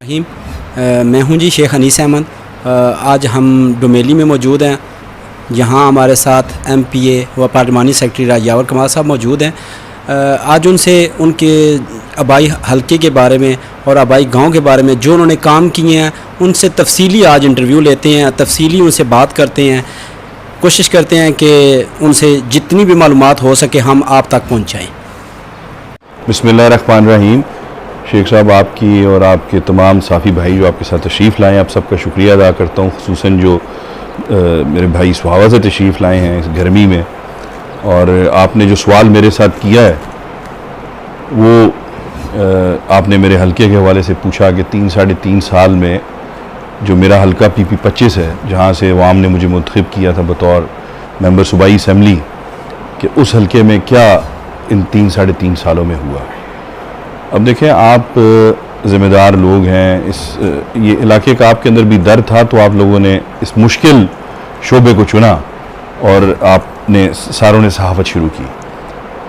रहीम। मैं हूं जी शेख अनीस अहमद। आज हम डोमेली में मौजूद हैं। यहाँ हमारे साथ MPA व पार्लिमानी सेक्रेटरी राजावर कमाल साहब मौजूद हैं। आज उनसे उनके आबाई हलके के बारे में और आबाई गांव के बारे में जो उन्होंने काम किए हैं उनसे तफसीली आज इंटरव्यू लेते हैं, तफसीली उनसे बात करते हैं, कोशिश करते हैं कि उनसे जितनी भी मालूमात हो सके हम आप तक पहुँचाएँ। बिस्मिल्लाहिर्रहमानिर्रहीम। शेख साहब, आपकी और आपके तमाम साफ़ी भाई जो आपके साथ तशरीफ़ लाए हैं, आप सबका शुक्रिया अदा करता हूँ। ख़ुसूसन जो मेरे भाई सुहावा से तशरीफ़ लाए हैं इस गर्मी में, और आपने जो सवाल मेरे साथ किया है वो आपने मेरे हलके के हवाले से पूछा कि 3-3.5 साल में जो मेरा हलका PP 25 है, जहाँ से अवाम ने मुझे मुंतखब किया था बतौर मेंबर सूबाई असम्बली, कि उस हलके में क्या इन 3-3.5 सालों में हुआ। अब देखें, आप ज़िम्मेदार लोग हैं, ये इलाके का आपके अंदर भी दर्द था, तो आप लोगों ने इस मुश्किल शोबे को चुना और आपने सारों ने सहाफ़त शुरू की,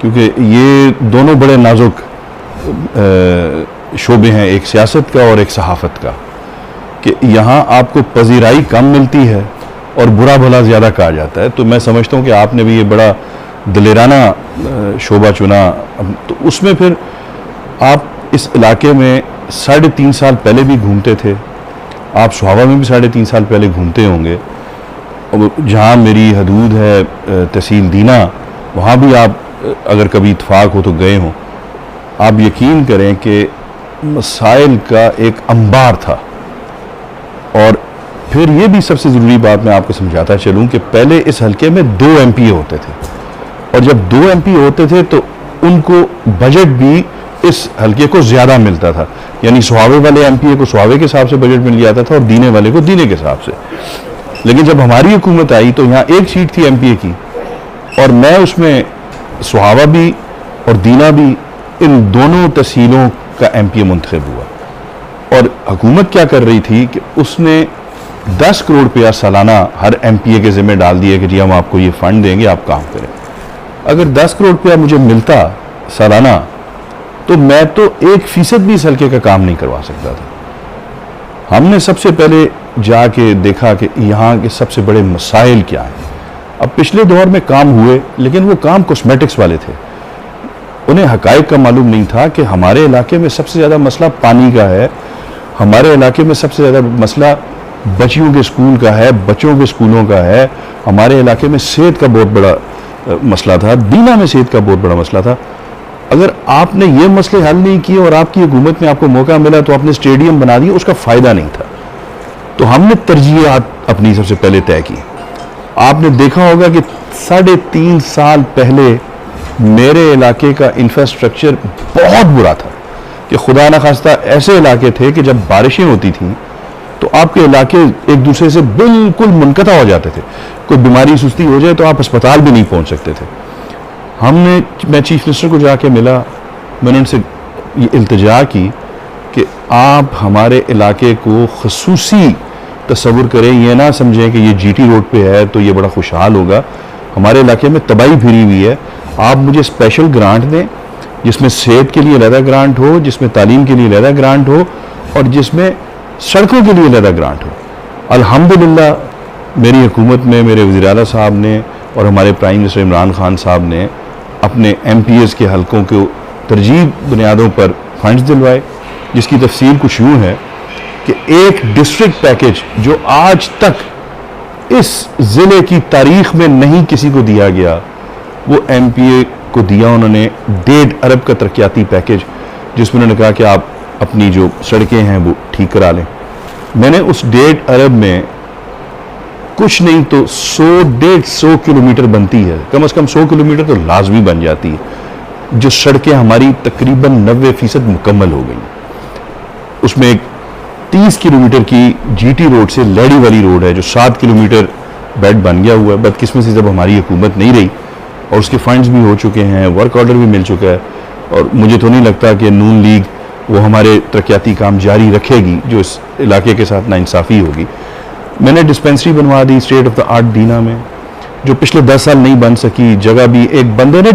क्योंकि ये दोनों बड़े नाजुक शोबे हैं, एक सियासत का और एक सहाफ़त का, कि यहाँ आपको पजीराई कम मिलती है और बुरा भला ज़्यादा कहा जाता है। तो मैं समझता हूँ कि आपने भी ये बड़ा दलेराना शोबा चुना। तो उसमें फिर आप इस इलाके में 3.5 साल पहले भी घूमते थे, आप सुहावा में भी 3.5 साल पहले घूमते होंगे। जहाँ मेरी हदूद है तहसील दीना, वहाँ भी आप अगर कभी इत्फाक हो तो गए हों। आप यकीन करें कि मसाइल का एक अंबार था। और फिर ये भी सबसे ज़रूरी बात मैं आपको समझाता चलूँ कि पहले इस हलके में 2 MPA होते थे, और जब 2 MPA होते थे तो उनको बजट भी इस हलके को ज़्यादा मिलता था, यानी सुहावे वाले MPA को सुहावे के हिसाब से बजट मिल जाता था और दीने वाले को दीने के हिसाब से। लेकिन जब हमारी हुकूमत आई तो यहाँ एक सीट थी MPA की, और मैं उसमें सुहावा भी और दीना भी, इन दोनों तहसीलों का MPA मुंतखब हुआ। और हुकूमत क्या कर रही थी कि उसने 10 करोड़ रुपया सालाना हर MPA के ज़िम्मे डाल दिए कि जी हम आपको ये फ़ंड देंगे, आप काम करें। अगर 10 करोड़ रुपया मुझे मिलता सालाना तो मैं तो 1% भी इस हल्के का काम नहीं करवा सकता था। हमने सबसे पहले जाके देखा कि यहाँ के सबसे बड़े मसाइल क्या हैं। अब पिछले दौर में काम हुए, लेकिन वो काम कॉस्मेटिक्स वाले थे। उन्हें हकायक का मालूम नहीं था कि हमारे इलाके में सबसे ज़्यादा मसला पानी का है, हमारे इलाके में सबसे ज़्यादा मसला बच्चियों के स्कूल का है, बच्चों के स्कूलों का है, हमारे इलाके में सेहत का बहुत बड़ा मसला था, दीना में सेहत का बहुत बड़ा मसला था। अगर आपने ये मसले हल नहीं किए और आपकी हुकूमत में आपको मौका मिला तो आपने स्टेडियम बना दिया, उसका फ़ायदा नहीं था। तो हमने तरजीहात अपनी सबसे पहले तय की। आपने देखा होगा कि 3.5 साल पहले मेरे इलाके का इंफ्रास्ट्रक्चर बहुत बुरा था, कि खुदा न खास्ता ऐसे इलाके थे कि जब बारिशें होती थीं तो आपके इलाके एक दूसरे से बिल्कुल मुनक़ता हो जाते थे। कोई बीमारी सुस्ती हो जाए तो आप अस्पताल भी नहीं पहुँच सकते थे। मैं चीफ मिनिस्टर को जाके मिला, मैंने उनसे ये इल्तिजा की कि आप हमारे इलाके को ख़ुसूसी तस्वुर करें, ये ना समझें कि ये GT रोड पे है तो ये बड़ा खुशहाल होगा। हमारे इलाके में तबाही फिरी हुई है, आप मुझे स्पेशल ग्रांट दें, जिसमें सेहत के लिए अलग ग्रांट हो, जिसमें तालीम के लिए अलग ग्रांट हो, और जिसमें सड़कों के लिए अलग ग्रांट हो। अल्हम्दुलिल्लाह मेरी हुकूमत में मेरे वज़ीर आला साहब ने और हमारे प्राइम मिनिस्टर इमरान खान साहब ने अपने MPAs के हलकों को तरजीह बुनियादों पर फंड्स दिलवाए, जिसकी तफसील कुछ यूँ है कि एक डिस्ट्रिक्ट पैकेज जो आज तक इस ज़िले की तारीख में नहीं किसी को दिया गया, वो MPA को दिया उन्होंने 1.5 अरब का तरक्याती पैकेज, जिसमें उन्होंने कहा कि आप अपनी जो सड़कें हैं वो ठीक करा लें। मैंने उस 1.5 अरब में कुछ नहीं तो 100-150 किलोमीटर बनती है, कम से कम 100 किलोमीटर तो लाजमी बन जाती है, जो सड़कें हमारी तकरीबन 90% मुकम्मल हो गई। उसमें एक 30 किलोमीटर की GT रोड से लैडी वाली रोड है, जो 7 किलोमीटर बेड बन गया हुआ है। बदकिस्मती से जब हमारी हुकूमत नहीं रही और उसके फंड्स भी हो चुके हैं, वर्क ऑर्डर भी मिल चुका है, और मुझे तो नहीं लगता कि नून लीग वो हमारे तरक्याती काम जारी रखेगी जो इस इलाके के साथ नाइंसाफ़ी होगी। मैंने डिस्पेंसरी बनवा दी स्टेट ऑफ द आर्ट दीना में, जो पिछले 10 साल नहीं बन सकी। जगह भी एक बंदे ने,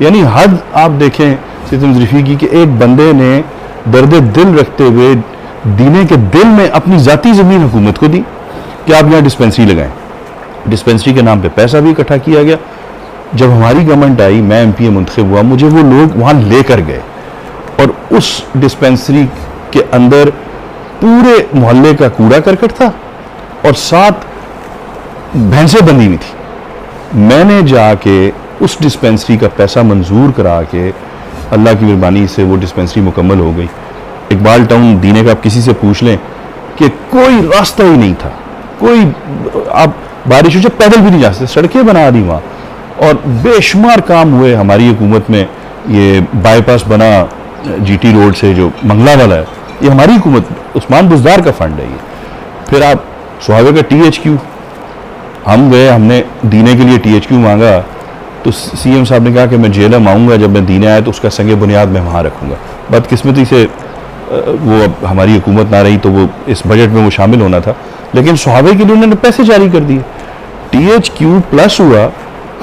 यानी हद आप देखें सितम ज़रीफ़ी की, कि एक बंदे ने दर्द दिल रखते हुए दीने के दिल में अपनी ज़ाती ज़मीन हुकूमत को दी कि आप यहाँ डिस्पेंसरी लगाएं। डिस्पेंसरी के नाम पे पैसा भी इकट्ठा किया गया। जब हमारी गवर्नमेंट आई, मैं एमपीए मुंतखब हुआ, मुझे वो लोग वहाँ लेकर गए और उस डिस्पेंसरी के अंदर पूरे मोहल्ले का कूड़ा करकट था और 7 भैंसें बंधी हुई थी। मैंने जाके उस डिस्पेंसरी का पैसा मंजूर करा के अल्लाह की मेहरबानी से वो डिस्पेंसरी मुकम्मल हो गई। इकबाल टाउन दीने का आप किसी से पूछ लें कि कोई रास्ता ही नहीं था, कोई, आप बारिश हो पैदल भी नहीं जा सकते, सड़कें बना दी वहाँ और बेशुमार काम हुए हमारी हुकूमत में। ये बाईपास बना जीटी रोड से जो मंगला वाला है, ये हमारी हुकूमत, उस्मान बुज़दार का फंड है ये। फिर आप सुहावे का THQ, हम गए, हमने दीने के लिए THQ मांगा तो सीएम साहब ने कहा कि मैं जेलम आऊँगा, जब मैं दीने आया तो उसका संगे बुनियाद मैं वहाँ रखूँगा। बदकिस्मती से वो अब हमारी हुकूमत ना रही तो वो इस बजट में वो शामिल होना था, लेकिन सुहावे के लिए उन्होंने पैसे जारी कर दिए। THQ प्लस हुआ।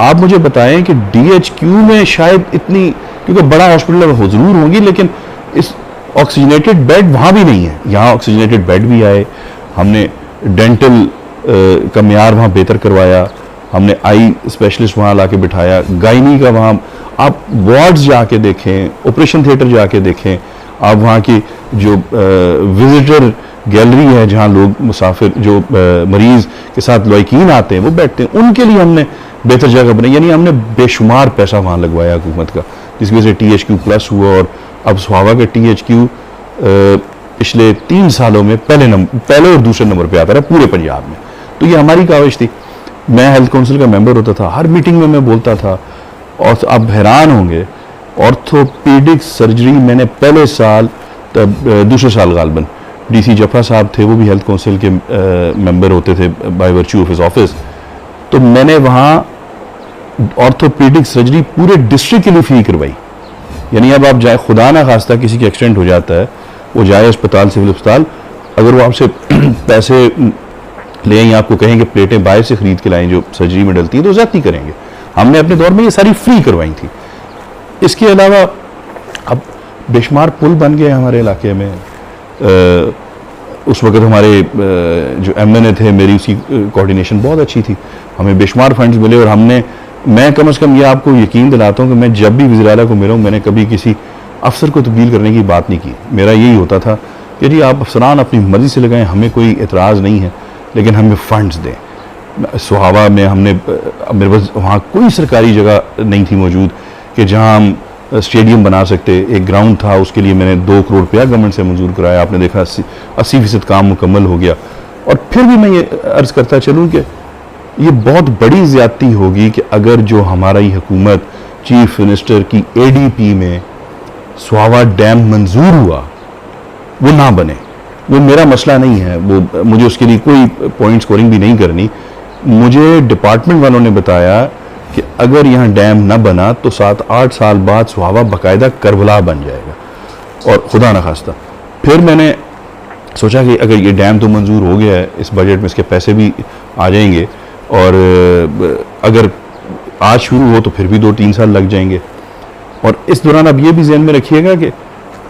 आप मुझे बताएं कि DHQ में शायद इतनी, क्योंकि बड़ा हॉस्पिटल हो ज़रूर होंगी, लेकिन इस ऑक्सीजनेटेड बेड वहाँ भी नहीं है। यहाँ ऑक्सीजनेटेड बेड भी आए, हमने डेंटल का म्यार वहाँ बेहतर करवाया, हमने आई स्पेशलिस्ट वहाँ ला के बिठाया, गायनी का वहाँ आप वार्ड्स जाके देखें, ऑपरेशन थिएटर जाके देखें, आप वहाँ की जो विजिटर गैलरी है जहाँ लोग मुसाफिर जो मरीज़ के साथ लॉयकीन आते हैं वो बैठते हैं, उनके लिए हमने बेहतर जगह बनाई। यानी हमने बेशुमार पैसा वहाँ लगवाया हुकूमत का, जिसकी वजह से THQ प्लस हुआ और अब सुहावा का THQ पिछले 3 सालों में पहले और दूसरे नंबर पे आता रहा पूरे पंजाब में। तो ये हमारी काविश थी। मैं हेल्थ काउंसिल का मेंबर होता था, हर मीटिंग में मैं बोलता था, और आप हैरान होंगे, ऑर्थोपीडिक सर्जरी मैंने पहले साल, तब दूसरे साल गालबन DC जफा साहब थे, वो भी हेल्थ काउंसिल के मेंबर होते थे by virtue of his office, तो मैंने वहाँ ऑर्थोपीडिक सर्जरी पूरे डिस्ट्रिक्ट के लिए फ्री करवाई। यानी अब आप जाए, खुदा ना खास्ता किसी की एक्सीडेंट हो जाता है, वो जाए अस्पताल, सिविल अस्पताल, अगर वो आपसे पैसे लें या आपको कहें कि प्लेटें बाहर से खरीद के लाएं जो सर्जरी में डलती है, तो ज़्यादती करेंगे। हमने अपने दौर में ये सारी फ्री करवाई थी। इसके अलावा अब बेशुमार पुल बन गए हमारे इलाके में। उस वक्त हमारे जो MNA थे, मेरी उसकी कोऑर्डिनेशन बहुत अच्छी थी, हमें बेशुमार फंड्स मिले और मैं कम से कम ये आपको यकीन दिलाता हूँ कि मैं जब भी वज़ीर आला को मिला हूँ, मैंने कभी किसी अफसर को तब्दील करने की बात नहीं की। मेरा यही होता था कि जी आप अफसरान अपनी मर्ज़ी से लगाएं, हमें कोई एतराज़ नहीं है, लेकिन हमें फ़ंड्स दें। सुहावा में हमने, मेरे पास वहाँ कोई सरकारी जगह नहीं थी मौजूद कि जहाँ हम स्टेडियम बना सकते। एक ग्राउंड था, उसके लिए मैंने 2 करोड़ रुपया गवर्नमेंट से मंजूर कराया। आपने देखा 80% काम मुकम्मल हो गया। और फिर भी मैं ये अर्ज़ करता चलूँ कि ये बहुत बड़ी ज़्यादती होगी कि अगर जो हमारी हुकूमत चीफ मिनिस्टर की ADP में सुहावा डैम मंजूर हुआ वो ना बने। वो मेरा मसला नहीं है, वो मुझे उसके लिए कोई पॉइंट स्कोरिंग भी नहीं करनी। मुझे डिपार्टमेंट वालों ने बताया कि अगर यहाँ डैम ना बना तो 7-8 साल बाद सुहावा बाकायदा करबला बन जाएगा, और खुदा न खास्ता। फिर मैंने सोचा कि अगर ये डैम तो मंजूर हो गया है, इस बजट में इसके पैसे भी आ जाएंगे, और अगर आज शुरू हो तो फिर भी 2-3 साल लग जाएंगे। और इस दौरान अब ये भी ज़हन में रखिएगा कि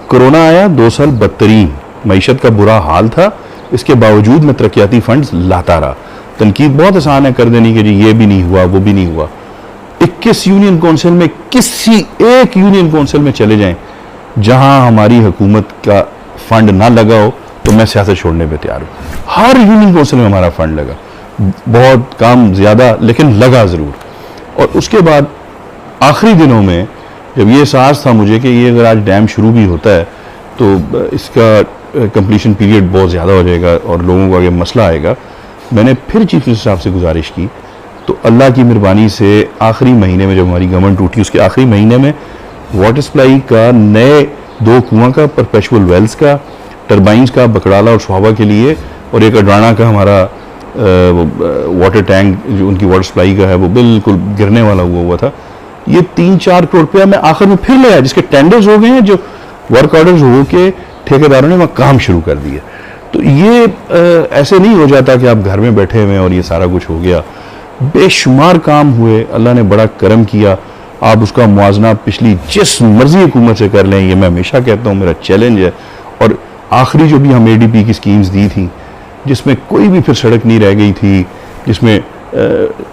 कोरोना आया, 2 साल बदतरीन मईशत का बुरा हाल था, इसके बावजूद मैं तरक्याती फंड्स लाता रहा। तनकीद बहुत आसान है कर देनी कि जी ये भी नहीं हुआ, वो भी नहीं हुआ। 21 यूनियन काउंसिल में किसी एक यूनियन काउंसिल में चले जाएं जहां हमारी हुकूमत का फंड ना लगा हो तो मैं सियासत छोड़ने पे तैयार हूँ। हर यूनियन काउंसिल में हमारा फंड लगा, बहुत कम ज़्यादा, लेकिन लगा ज़रूर। और उसके बाद आखिरी दिनों में जब ये एहसास था मुझे कि ये अगर आज डैम शुरू भी होता है तो इसका कंप्लीशन पीरियड बहुत ज़्यादा हो जाएगा और लोगों को आगे मसला आएगा, मैंने फिर चीफ मिनिस्टर साहब से गुजारिश की। तो अल्लाह की मेहरबानी से आखिरी महीने में जब हमारी गवर्नमेंट टूटी, उसके आखिरी महीने में वाटर सप्लाई का नए 2 कुआं का, परपेचुअल वेल्स का, टरबाइंस का बकड़ाला और सुहावा के लिए, और एक अडराना का हमारा वाटर टैंक जो उनकी वाटर सप्लाई का है वो बिल्कुल गिरने वाला हुआ था। ये 3-4 करोड़ रुपया मैं आखिर में फिर ले आया, जिसके टेंडर्स हो गए हैं, जो वर्क ऑर्डर्स हो के ठेकेदारों ने वहाँ काम शुरू कर दिया। तो ये ऐसे नहीं हो जाता कि आप घर में बैठे हुए और ये सारा कुछ हो गया। बेशुमार काम हुए, अल्लाह ने बड़ा करम किया। आप उसका मुआवजा पिछली जिस मर्जी हुकूमत से कर लें, ये मैं हमेशा कहता हूँ, मेरा चैलेंज है। और आखिरी जो भी हम ADP की स्कीम्स दी थी, जिसमें कोई भी फिर सड़क नहीं रह गई थी, जिसमें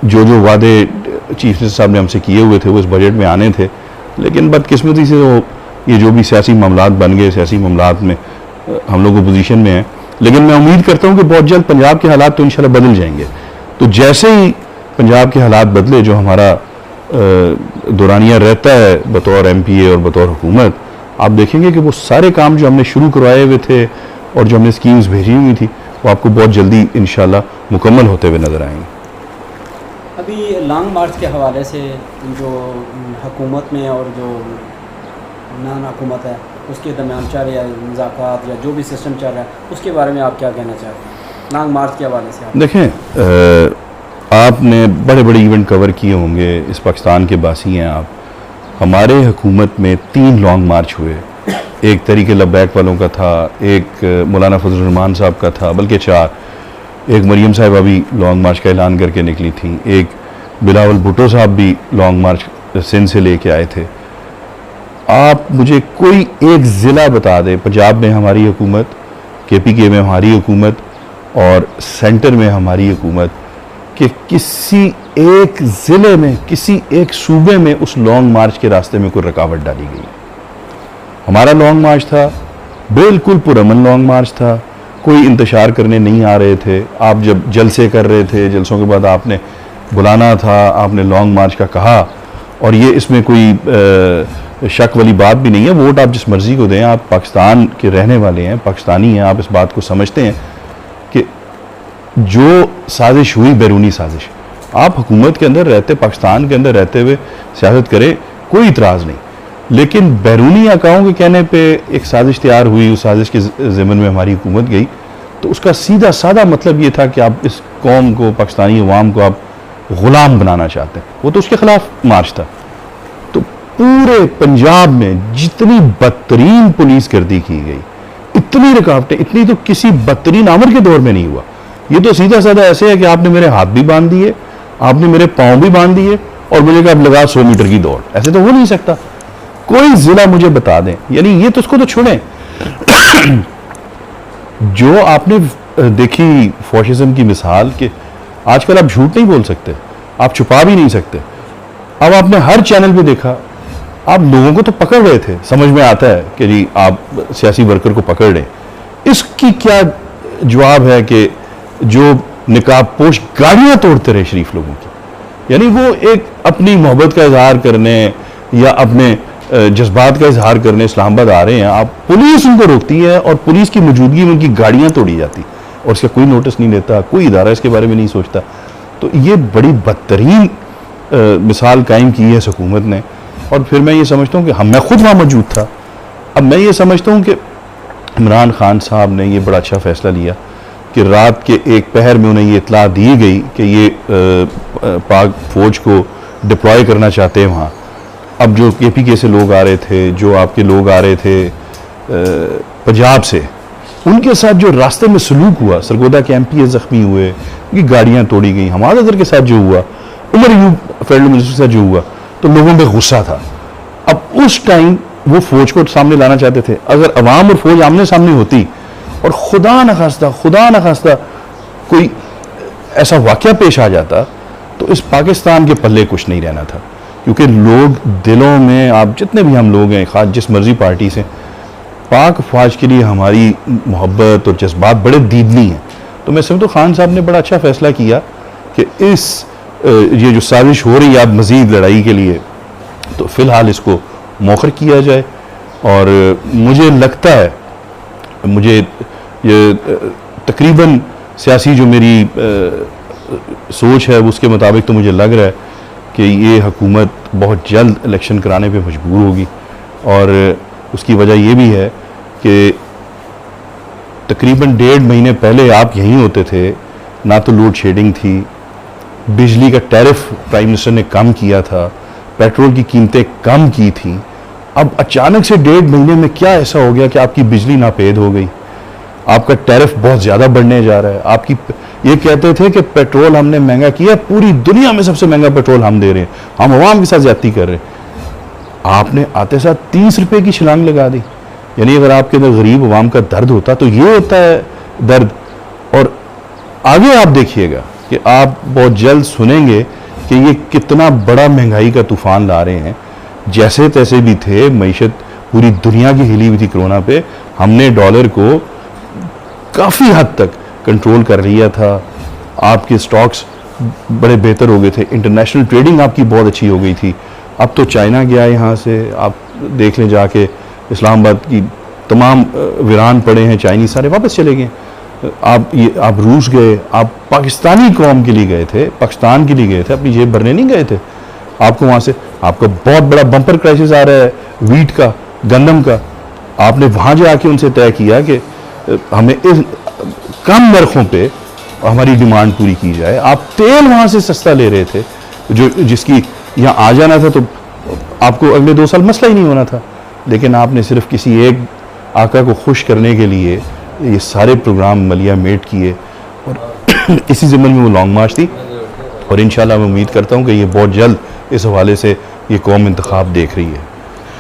जो वादे चीफ मिनिस्टर साहब ने हमसे किए हुए थे वो इस बजट में आने थे, लेकिन बदकिस्मती से वो ये जो भी सियासी मामलात बन गए, सियासी मामलात में हम लोग अपोजिशन में हैं। लेकिन मैं उम्मीद करता हूँ कि बहुत जल्द पंजाब के हालात तो इंशाल्लाह बदल जाएंगे। तो जैसे ही पंजाब के हालात बदले, जो हमारा दौरानिया रहता है बतौर MPA और बतौर हुकूमत, आप देखेंगे कि वो सारे काम जो हमने शुरू करवाए हुए थे और जो हमने स्कीम्स भेजी हुई थी वो आपको बहुत जल्दी इंशाल्लाह मुकम्मल होते हुए नज़र आएंगे। अभी लॉन्ग मार्च के हवाले से जो हुकूमत में और जो नान हुकूमत है उसके दरमियान चल रहा है मुज़ाकरात या जो भी सिस्टम चल रहा है, उसके बारे में आप क्या कहना चाहते हैं लॉन्ग मार्च के हवाले से? देखें, आपने बड़े बड़े इवेंट कवर किए होंगे, इस पाकिस्तान के बासी हैं आप। हमारे हुकूमत में 3 लॉन्ग मार्च हुए। एक तरीके लब्बैक वालों का था, एक मौलाना फजल रहमान साहब का था, बल्कि 4। एक मरियम साहिबा भी लॉन्ग मार्च का ऐलान करके निकली थी, एक बिलावल भुट्टो साहब भी लॉन्ग मार्च सिंध से लेके आए थे। आप मुझे कोई एक ज़िला बता दें, पंजाब में हमारी हुकूमत, KPK में हमारी हुकूमत और सेंटर में हमारी हुकूमत, कि किसी एक ज़िले में, किसी एक सूबे में उस लॉन्ग मार्च के रास्ते में कोई रुकावट डाली गई। हमारा लॉन्ग मार्च था, बिल्कुल पुरअमन लॉन्ग मार्च था, कोई इंतशार करने नहीं आ रहे थे। आप जब जलसे कर रहे थे, जलसों के बाद आपने बुलाना था, आपने लॉन्ग मार्च का कहा, और ये इसमें कोई शक वाली बात भी नहीं है। वोट आप जिस मर्ज़ी को दें, आप पाकिस्तान के रहने वाले हैं, पाकिस्तानी हैं, आप इस बात को समझते हैं कि जो साजिश हुई बैरूनी साजिश, आप हुकूमत के अंदर रहते, पाकिस्तान के अंदर रहते हुए सियासत करें, कोई इतराज़ नहीं। लेकिन बैरूनी आकाओं के कहने पे एक साजिश तैयार हुई, उस साजिश के ज़िमन में हमारी हुकूमत गई, तो उसका सीधा साधा मतलब ये था कि आप इस कौम को, पाकिस्तानी अवाम को आप ग़ुलाम बनाना चाहते हैं। वो तो उसके ख़िलाफ़ मार्च था। तो पूरे पंजाब में जितनी बदतरीन पुलिस गर्दी की गई, इतनी रुकावटें, इतनी तो किसी बदतरीन आमर के दौर में नहीं हुआ। ये तो सीधा साधा ऐसे है कि आपने मेरे हाथ भी बांध दिए, आपने मेरे पाँव भी बांध दिए और मुझे कहा लगा 100 मीटर की दौड़। ऐसे तो हो नहीं सकता। कोई जिला मुझे बता दें, यानी ये तो उसको तो छोड़ें जो आपने देखी फॉशिज्म की मिसाल, कि आजकल आप झूठ नहीं बोल सकते, आप छुपा भी नहीं सकते। अब आपने हर चैनल पे देखा, आप लोगों को तो पकड़ रहे थे, समझ में आता है कि जी आप सियासी वर्कर को पकड़ रहे, इसकी क्या जवाब है कि जो निकाब पोश गाड़ियां तोड़ते रहे शरीफ लोगों की। यानी वो एक अपनी मोहब्बत का इजहार करने या अपने जज्बात का इजहार करने इस्लामाबाद आ रहे हैं, आप पुलिस उनको रोकती है और पुलिस की मौजूदगी में उनकी गाड़ियां तोड़ी जाती और इसका कोई नोटिस नहीं लेता, कोई इदारा इसके बारे में नहीं सोचता। तो ये बड़ी बदतरीन मिसाल कायम की है इस हुकूमत ने। और फिर मैं ये समझता हूँ कि मैं खुद वहाँ मौजूद था। अब मैं ये समझता हूँ कि इमरान खान साहब ने ये बड़ा अच्छा फैसला लिया कि रात के एक पहर में उन्हें ये इतला दी गई कि ये पाक फौज को डिप्लॉय करना चाहते हैं वहाँ। अब जो KPK से लोग आ रहे थे, जो आपके लोग आ रहे थे पंजाब से, उनके साथ जो रास्ते में सलूक हुआ, सरगोदा के MPA ज़ख्मी हुए, उनकी गाड़ियाँ तोड़ी गई, हमारा दर के साथ जो हुआ, उमर यूब फेडरल मिनिस्टर के साथ जो हुआ, तो लोगों में गुस्सा था। अब उस टाइम वो फौज को सामने लाना चाहते थे। अगर अवाम और फौज आमने सामने होती और खुदा न खास्ता कोई ऐसा वाक़या पेश आ जाता, तो इस पाकिस्तान के पल्ले कुछ नहीं रहना था। क्योंकि लोग दिलों में, आप जितने भी हम लोग हैं, खास जिस मर्जी पार्टी से, पाक फौज के लिए हमारी मोहब्बत और जज्बात बड़े दीदनी हैं। तो मैं समझता हूँ खान साहब ने बड़ा अच्छा फैसला किया कि ये जो साजिश हो रही है अब मज़ीद लड़ाई के लिए, तो फ़िलहाल इसको मौखर किया जाए। और मुझे लगता है, मुझे ये तकरीबन सियासी जो मेरी सोच है उसके मुताबिक तो मुझे लग रहा है कि ये हुकूमत बहुत जल्द इलेक्शन कराने पे मजबूर होगी। और उसकी वजह ये भी है कि तकरीबन 1.5 महीने पहले आप यहीं होते थे, ना तो लोड शेडिंग थी, बिजली का टैरिफ प्राइम मिनिस्टर ने कम किया था, पेट्रोल की कीमतें कम की थी। अब अचानक से 1.5 महीने में क्या ऐसा हो गया कि आपकी बिजली नापेद हो गई, आपका टैरिफ बहुत ज़्यादा बढ़ने जा रहा है। आपकी ये कहते थे कि पेट्रोल हमने महंगा किया, पूरी दुनिया में सबसे महंगा पेट्रोल हम दे रहे हैं, हम अवाम के साथ ज्यादती कर रहे हैं। आपने आते साथ 30 रुपए की छलांग लगा दी। यानी अगर आपके अंदर गरीब अवाम का दर्द होता तो ये होता है दर्द। और आगे आप देखिएगा कि आप बहुत जल्द सुनेंगे कि ये कितना बड़ा महंगाई का तूफान ला रहे हैं। जैसे तैसे भी थे, मईशत पूरी दुनिया की हिली हुई थी कोरोना पे, हमने डॉलर को काफ़ी हद तक कंट्रोल कर लिया था। आपके स्टॉक्स बड़े बेहतर हो गए थे, इंटरनेशनल ट्रेडिंग आपकी बहुत अच्छी हो गई थी। अब तो चाइना गया यहाँ से, आप देख लें जाके इस्लामाबाद की तमाम वीरान पड़े हैं, चाइनीज सारे वापस चले गए। आप रूस गए, आप पाकिस्तानी कौम के लिए गए थे, पाकिस्तान के लिए गए थे, अपनी जेब भरने नहीं गए थे। आपको वहाँ से आपका बहुत बड़ा बम्पर क्राइसिस आ रहा है वीट का, गंदम का। आपने वहाँ जाके उनसे तय किया कि हमें इस कम नरखों पे हमारी डिमांड पूरी की जाए। आप तेल वहाँ से सस्ता ले रहे थे, जो जिसकी यहाँ आ जाना था तो आपको अगले 2 साल मसला ही नहीं होना था। लेकिन आपने सिर्फ किसी एक आका को खुश करने के लिए ये सारे प्रोग्राम मलिया मेट किए, और इसी ज़िम्मन में वो लॉन्ग मार्च थी। और इंशाल्लाह मैं उम्मीद करता हूँ कि ये बहुत जल्द इस हवाले से ये कौम इंतखाब देख रही है।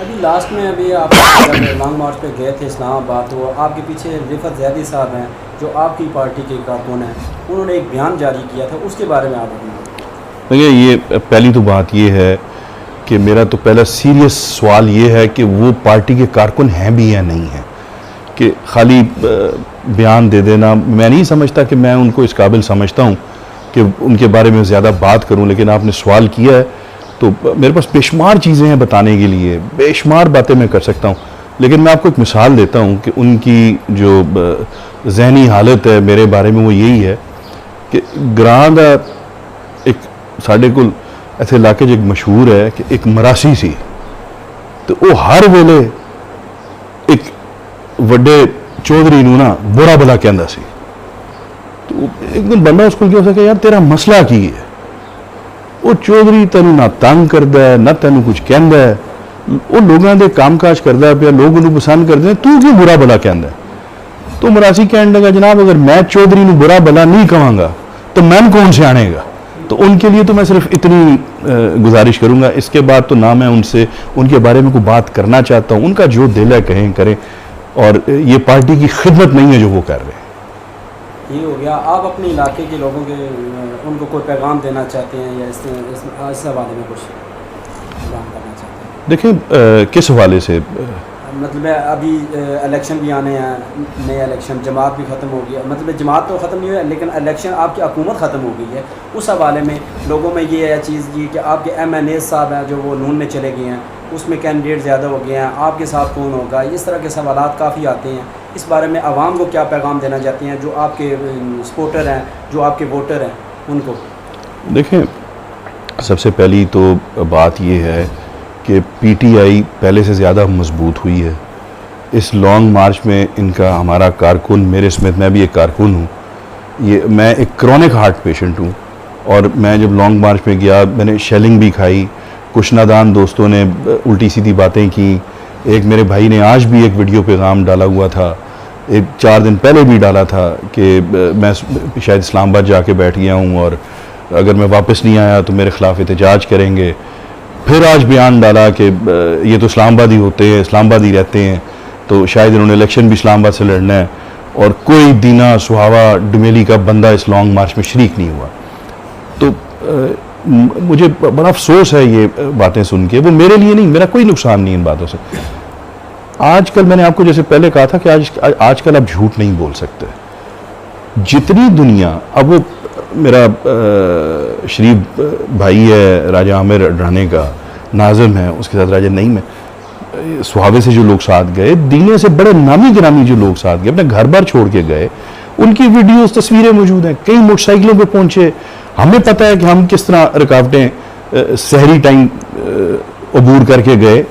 अभी लास्ट में अभी आप लॉन्ग मार्च पे गए थे इस्लामाबाद, तो आपके पीछे रिफत ज़ैदी साहब हैं जो आपकी पार्टी के कारकुन हैं, उन्होंने एक बयान जारी किया था, उसके बारे में आप देखिए, ये पहली तो बात ये है कि मेरा तो पहला सीरियस सवाल ये है कि वो पार्टी के कारकुन हैं भी या नहीं हैं। कि खाली बयान दे देना, मैं नहीं समझता कि मैं उनको इस काबिल समझता हूँ कि उनके बारे में ज़्यादा बात करूँ। लेकिन आपने सवाल किया है तो मेरे पास बेशुमार चीज़ें हैं बताने के लिए, बेशुमार बातें मैं कर सकता हूँ। लेकिन मैं आपको एक मिसाल देता हूँ कि उनकी जो जहनी हालत है मेरे बारे में वो यही है कि ग्रां दा एक साढ़े को ऐसे इलाके च एक मशहूर है कि एक मरासी सी, तो वो हर वेले एक वड्डे चौधरी नूं ना बुरा भला कहंदा सी। तो एक दिन बंदा उसको क्या हो सके, यार तेरा मसला की है? वो चौधरी तेनू ना तंग करता है ना तेनू कुछ कहता है, वो लोगों के काम काज करता पे, लोग उन्हें पसंद करते हैं, तू क्यों बुरा भला कहता है? तो मरासी कहने लगा, जनाब अगर मैं चौधरी नूं बुरा भला नहीं कहांगा तो मैं कौन से आनेगा? तो उनके लिए तो मैं सिर्फ इतनी गुजारिश करूंगा, इसके बाद तो ना मैं उनसे उनके बारे में कोई बात करना चाहता हूँ। उनका जो दिल है कहें करें, और ये पार्टी की खिदमत नहीं है जो वो कर रहे हैं। ये हो गया। आप अपने इलाके के लोगों के उनको कोई पैगाम देना चाहते हैं या इस हवाले में कुछ पैगाम करना चाहते हैं? देखें किस हवाले से, मतलब अभी इलेक्शन भी आने हैं, नए इलेक्शन, जमात भी ख़त्म हो गया, मतलब जमात तो ख़त्म नहीं हुई लेकिन इलेक्शन आपकी हुकूमत ख़त्म हो गई है। उस हवाले में लोगों में ये है चीज़ ये कि आपके MNA साहब हैं जो वो नून में चले गए हैं, उसमें कैंडिडेट ज़्यादा हो गए हैं, आपके साथ कौन होगा, इस तरह के सवालात काफ़ी आते हैं। इस बारे में आवाम को क्या पैगाम देना चाहते हैं जो आपके सपोर्टर हैं, जो आपके वोटर हैं उनको? देखें, सबसे पहली तो बात ये है कि PTI पहले से ज़्यादा मजबूत हुई है। इस लॉन्ग मार्च में इनका हमारा कारकुन, मेरे समेत मैं भी एक कारकुन हूँ, ये मैं एक क्रॉनिक हार्ट पेशेंट हूँ, और मैं जब लॉन्ग मार्च में गया मैंने शेलिंग भी खाई, कुछ नादान दोस्तों ने उल्टी सीधी बातें की। एक मेरे भाई ने आज भी एक वीडियो पैगाम डाला हुआ था, एक 4 दिन पहले भी डाला था कि मैं शायद इस्लामाबाद जाके बैठ गया हूँ और अगर मैं वापस नहीं आया तो मेरे ख़िलाफ़ एहतजाज करेंगे। फिर आज बयान डाला कि ये तो इस्लामाबाद ही होते हैं, इस्लामाबाद ही रहते हैं, तो शायद इन्होंने इलेक्शन भी इस्लामाबाद से लड़ना है, और कोई दीना सुहावा डुमेली का बंदा इस लॉन्ग मार्च में शरीक नहीं हुआ। तो मुझे बड़ा अफसोस है ये बातें सुन के। वो मेरे लिए नहीं, मेरा कोई नुकसान नहीं इन बातों से। आजकल मैंने आपको जैसे पहले कहा था कि आजकल आप झूठ नहीं बोल सकते। जितनी दुनिया, अब वो मेरा शरीफ भाई है राजा आमिर अडराने का, नाज़िम है, उसके साथ राजा नईम है, सुहावे से जो लोग साथ गए, दीने से बड़े नामी गिरामी जो लोग साथ गए, अपने घर बार छोड़ के गए, उनकी वीडियोस तस्वीरें मौजूद हैं। कई मोटरसाइकिलों पे पहुंचे, हमें पता है कि हम किस तरह रुकावटें सहरी टाइम अबूर करके गए।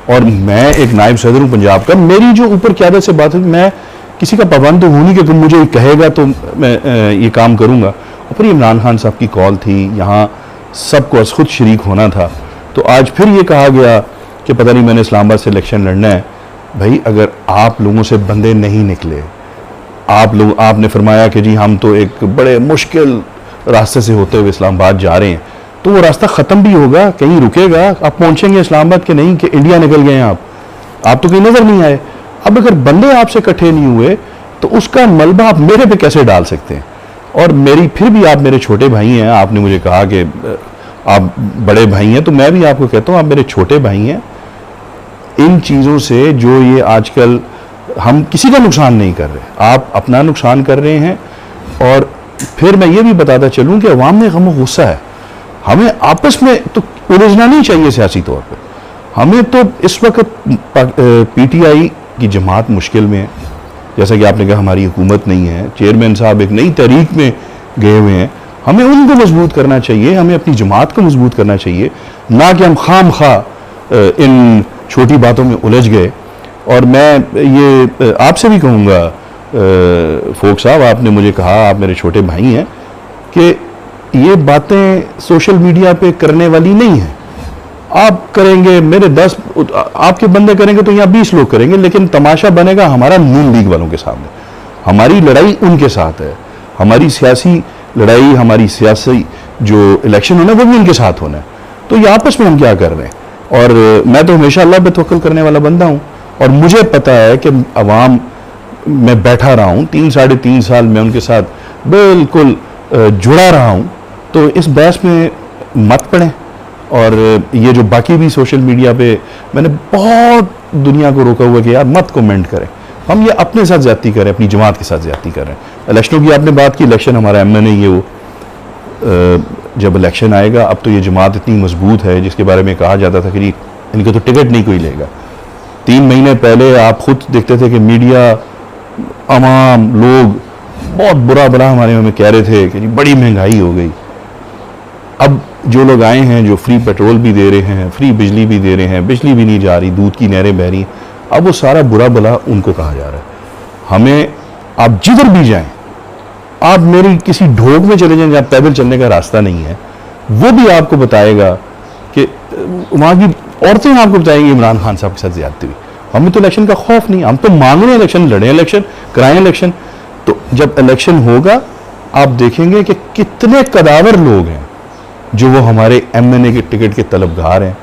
और मैं एक नायब सदर हूँ पंजाब का, मेरी जो ऊपर क़यादत से बात है, मैं किसी का पाबंद तो हूँ नहीं कि तुम मुझे कहेगा तो मैं ये काम करूँगा। और फिर इमरान खान साहब की कॉल थी, यहाँ सबको खुद शरीक होना था। तो आज फिर ये कहा गया कि पता नहीं मैंने इस्लामाबाद से इलेक्शन लड़ना है। भाई अगर आप लोगों से बंदे नहीं निकले, आपने फरमाया कि जी हम तो एक बड़े मुश्किल रास्ते से होते हुए इस्लामाबाद जा रहे हैं, तो वो रास्ता ख़त्म भी होगा, कहीं रुकेगा, आप पहुँचेंगे इस्लामाबाद के नहीं कि इंडिया निकल गए हैं आप तो कहीं नज़र नहीं आए। अब अगर बंदे आपसे इकट्ठे नहीं हुए तो उसका मलबा आप मेरे पे कैसे डाल सकते हैं? और मेरी फिर भी आप मेरे छोटे भाई हैं, आपने मुझे कहा कि आप बड़े भाई हैं, तो मैं भी आपको कहता हूँ आप मेरे छोटे भाई हैं। इन चीज़ों से जो ये आजकल हम किसी का नुकसान नहीं कर रहे, आप अपना नुकसान कर रहे हैं। और फिर मैं ये भी बताता चलूँ कि अवाम में गम गुस्सा है, हमें आपस में तो उलझना नहीं चाहिए सियासी तौर पे। हमें तो इस वक्त पीटीआई की जमात मुश्किल में है, जैसा कि आपने कहा हमारी हुकूमत नहीं है, चेयरमैन साहब एक नई तहरीक में गए हुए हैं, हमें उनको मजबूत करना चाहिए, हमें अपनी जमात को मजबूत करना चाहिए, ना कि हम खाम खा इन छोटी बातों में उलझ गए। और मैं ये आपसे भी कहूँगा फोक साहब, आपने मुझे कहा आप मेरे छोटे भाई हैं, कि ये बातें सोशल मीडिया पे करने वाली नहीं है। आप करेंगे, मेरे 10 आपके बंदे करेंगे तो यहाँ 20 लोग करेंगे, लेकिन तमाशा बनेगा हमारा नून लीग वालों के सामने। हमारी लड़ाई उनके साथ है, हमारी सियासी लड़ाई, हमारी सियासी जो इलेक्शन होना है वो भी उनके साथ होना है। तो ये आपस में हम क्या कर रहे हैं? और मैं तो हमेशा अल्लाह पे तवक्कुल करने वाला बंदा हूँ, और मुझे पता है कि अवाम में बैठा रहा हूँ 3 साढ़े 3 साल में उनके साथ बिल्कुल जुड़ा रहा हूँ। तो इस बहस में मत पड़ें। और ये जो बाकी भी सोशल मीडिया पे मैंने बहुत दुनिया को रोका हुआ कि यार मत कमेंट करें, हम ये अपने साथ ज्यादती करें, अपनी जमात के साथ ज्यादती कर रहे हैं। इलेक्शनों की आपने बात की, इलेक्शन हमारा एमएनए ये वो जब इलेक्शन आएगा, अब तो ये जमात इतनी मजबूत है जिसके बारे में कहा जाता था कि इनका तो टिकट नहीं कोई लेगा। 3 महीने पहले आप खुद देखते थे कि मीडिया, आवाम, लोग बहुत बुरा भला हमारे में कह रहे थे कि बड़ी महंगाई हो गई। अब जो लोग आए हैं, जो फ्री पेट्रोल भी दे रहे हैं, फ्री बिजली भी दे रहे हैं, बिजली भी नहीं जा रही, दूध की नहरें बह रही, अब वो सारा बुरा भला उनको कहा जा रहा है। हमें, आप जिधर भी जाएं, आप मेरी किसी ढोक में चले जाएं जहाँ पैदल चलने का रास्ता नहीं है, वो भी आपको बताएगा कि वहाँ की औरतें आपको बताएंगी इमरान खान साहब के साथ ज्यादती हुई। हमें तो इलेक्शन का खौफ नहीं, हम तो मांग रहे हैं इलेक्शन लड़ें, इलेक्शन कराएं इलेक्शन। तो जब इलेक्शन होगा आप देखेंगे कि कितने कदावर लोग हैं जो वो हमारे एमएनए के टिकट के तलबगार हैं।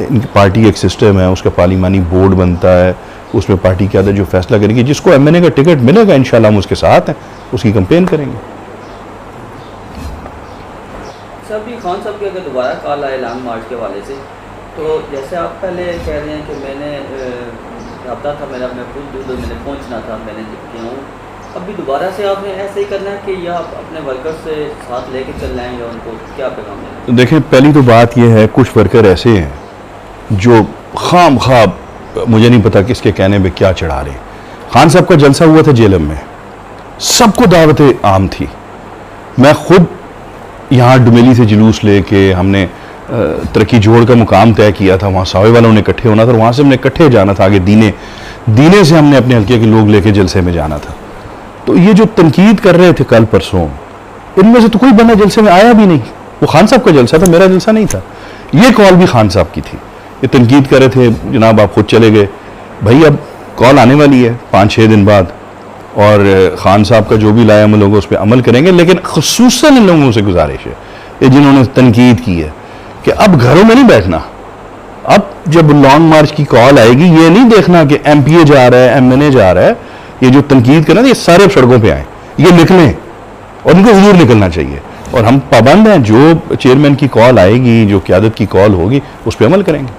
इनकी पार्टी एक सिस्टम है, उसका पार्लिमानी बोर्ड बनता है, उसमें पार्टी क्या जो फैसला करेगी, जिसको एमएनए का टिकट मिलेगा इंशाल्लाह हम उसके साथ हैं, उसकी कैंपेन करेंगे। सर भी खान साहब की अगर दोबारा कॉल आए लॉन्ग मार्च के हवाले से, तो जैसे आप पहले कह रहे हैं कि मैंने रब्ता था मेरा, मैं खुद मैंने पहुँचना था, मैंने किया हूँ, अभी दोबारा से आपने ऐसे ही करना है कि या आप अपने वर्कर से साथ लेके चल रहे हैं या उनको क्या पैगाम देना? तो देखें, पहली तो बात यह है, कुछ वर्कर ऐसे हैं जो खाम खाब, मुझे नहीं पता किसके कहने पे क्या चढ़ा रहे हैं। खान साहब का जलसा हुआ था जेलम में, सबको दावत आम थी। मैं खुद यहाँ डुमेली से जुलूस लेके हमने तरक्की जोड़ का मुकाम तय किया था, वहाँ सावे वालों ने इकट्ठे होना था और वहाँ से हमने इकट्ठे जाना था आगे दीने से हमने अपने हल्के के लोग लेके जलसे में जाना था। तो ये जो तनकीद कर रहे थे कल परसों, इनमें से तो कोई बंदा जलसे में आया भी नहीं। वो खान साहब का जलसा था, मेरा जलसा नहीं था। ये कॉल भी खान साहब की थी, ये तनकीद कर रहे थे, जनाब आप खुद चले गए। भाई अब कॉल आने वाली है 5-6 दिन बाद, और खान साहब का जो भी लाया हम लोग उस पर अमल करेंगे। लेकिन खुसूसन इन लोगों से गुजारिश है, ये जिन्होंने तनकीद की है, कि अब घरों में नहीं बैठना। अब जब लॉन्ग मार्च की कॉल आएगी, ये नहीं देखना कि एमपीए जा रहा है, एमएनए जा रहा है। ये जो तनकीद करना, ये सारे सड़कों पे आए, ये निकलें और इनको हुजूर निकलना चाहिए। और हम पाबंद हैं, जो चेयरमैन की कॉल आएगी, जो क़यादत की कॉल होगी, उस पर अमल करेंगे।